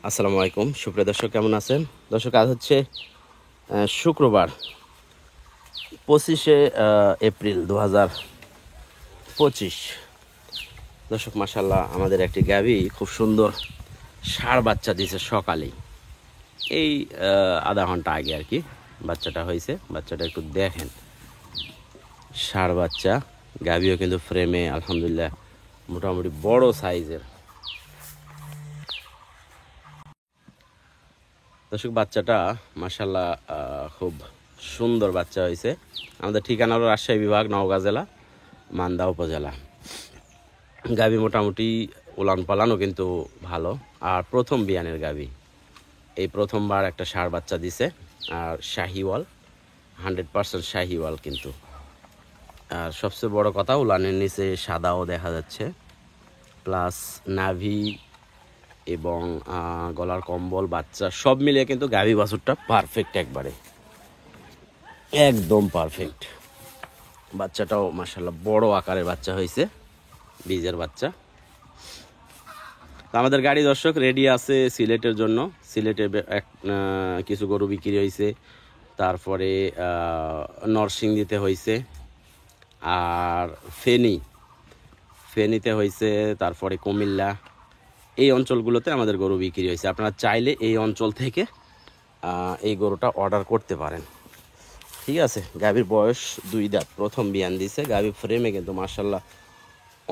আসসালামু আলাইকুম সুপ্রিয় দর্শক, কেমন আছেন? দর্শক, আজ হচ্ছে শুক্রবার 25শে এপ্রিল 2025। দর্শক, মাশাল্লাহ আমাদের একটি গাভী খুব সুন্দর ষাঁড় বাচ্চা দিয়েছে সকালেই, এই আধা ঘন্টা আগে আর কি বাচ্চাটা হয়েছে। বাচ্চাটা একটু দেখেন, ষাঁড় বাচ্চা। গাভীও কিন্তু ফ্রেমে আলহামদুলিল্লাহ মোটামুটি বড় সাইজের। দর্শক, বাচ্চাটা মাশাল্লাহ খুব সুন্দর বাচ্চা হয়েছে। আমাদের ঠিকানা হলো রাজশাহী বিভাগ, নওগাঁ জেলা, মান্দা উপজেলা। গাভী মোটামুটি উলান পালানও কিন্তু ভালো, আর প্রথম বিয়ানের গাভী, এই প্রথমবার একটা ষাঁড় বাচ্চা দিছে। আর শাহিওয়াল, 100% শাহিওয়াল কিন্তু। আর সবচেয়ে বড় কথা, উলানের নিচে সাদাও দেখা যাচ্ছে, প্লাস নাভি এবং গলার কম্বল, বাচ্চা সব মিলিয়ে কিন্তু গাভী বাছুরটা পারফেক্ট, একদম পারফেক্ট। বাচ্চাটাও মাশাআল্লাহ বড় আকারের বাচ্চা হয়েছে, বীজের বাচ্চা। তো আমাদের গাড়ি দর্শক রেডি আছে সিলেটের জন্য। সিলেটে কিছু গরু বিক্রি হয়েছে, তারপরে নরসিংদীতে হয়েছে, আর ফেনীতে হয়েছে, তারপরে কুমিল্লা, এই অঞ্চলগুলোতে আমাদের গরু বিক্রি হয়েছে। আপনারা চাইলে এই অঞ্চল থেকে এই গরুটা অর্ডার করতে পারেন, ঠিক আছে। গাভীর বয়স 2 দাঁত, প্রথম বিয়ান দিছে। গাভীর ফ্রেমে কিন্তু মাশাআল্লাহ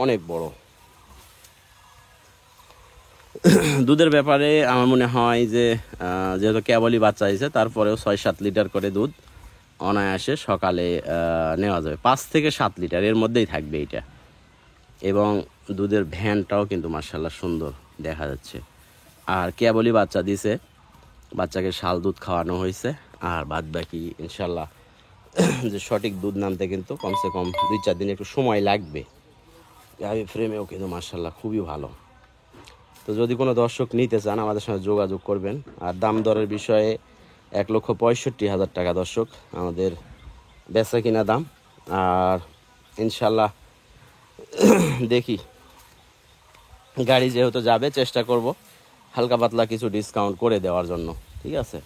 অনেক বড়। দুধের ব্যাপারে আমার মনে হয় যে যেহেতু কেবলই বাচ্চা হয়েছে, তারপরেও 6-7 লিটার করে দুধ অনায়াসে সকালে নেওয়া যাবে। 5 থেকে 7 লিটার এর মধ্যেই থাকবে এইটা। এবং দুধের ভ্যানটাও কিন্তু মাশাআল্লাহ সুন্দর দেখা যাচ্ছে। আর কেবলই বাচ্চা দিছে, বাচ্চাকে শাল দুধ খাওয়ানো হয়েছে। আর বাদ বাকি ইনশাল্লাহ যে সঠিক দুধ নামতে কিন্তু কমসে কম 2-4 দিন একটু সময় লাগবে। গাভী ফ্রেমেও কিন্তু মাশাআল্লাহ খুবই ভালো। তো যদি কোনো দর্শক নিতে চান আমাদের সঙ্গে যোগাযোগ করবেন। আর দাম দরের বিষয়ে 1,65,000 টাকা দর্শক আমাদের বেচা কিনা দাম। আর ইনশাল্লাহ দেখি, গাড়ি যেহেতু যাবে, চেষ্টা করব হালকা পাতলা কিছু ডিসকাউন্ট করে দেওয়ার জন্য, ঠিক আছে।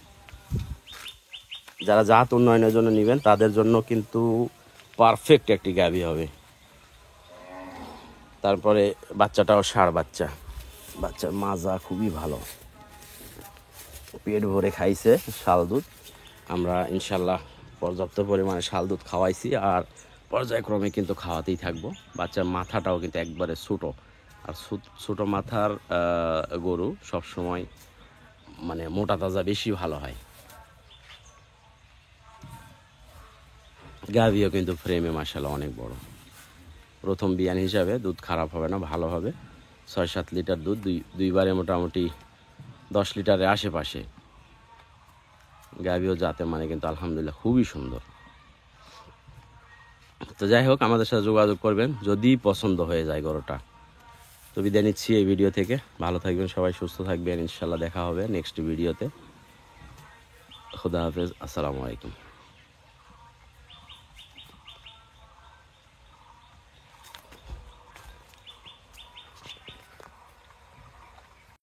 যারা জাত উন্নয়নের জন্য নেবেন তাদের জন্য কিন্তু পারফেক্ট একটি গাভী হবে। তারপরে বাচ্চাটাও ষাঁড় বাচ্চা, বাচ্চার মাজা খুবই ভালো, পেট ভরে খাইছে শাল দুধ। আমরা ইনশাল্লাহ পর্যাপ্ত পরিমাণে শাল দুধ খাওয়াইছি, আর পর্যায়ক্রমে কিন্তু খাওয়াতেই থাকবো। বাচ্চার মাথাটাও কিন্তু একবারে ছোটো, আর ছোটো মাথার গরু সবসময় মানে মোটা তাজা বেশি ভালো হয়। গাভীও কিন্তু ফ্রেমে মাশাআল্লাহ অনেক বড়। প্রথম বিয়ান হিসাবে দুধ খারাপ হবে না, ভালো হবে। 6-7 লিটার দুধ, দুইবারে মোটামুটি 10 লিটারের আশেপাশে। গাভীও জাতে মানে কিন্তু আলহামদুলিল্লাহ খুবই সুন্দর। তো যাই হোক, আমাদের সাথে যোগাযোগ করবেন যদি পছন্দ হয়ে যায় গরুটা। তো বিদায় নিচ্ছি এই ভিডিও থেকে। ভালো থাকবেন সবাই, সুস্থ থাকবেন। ইনশাল্লাহ দেখা হবে নেক্সট ভিডিওতে। খুদা হাফেজ, আসসালামু আলাইকুম।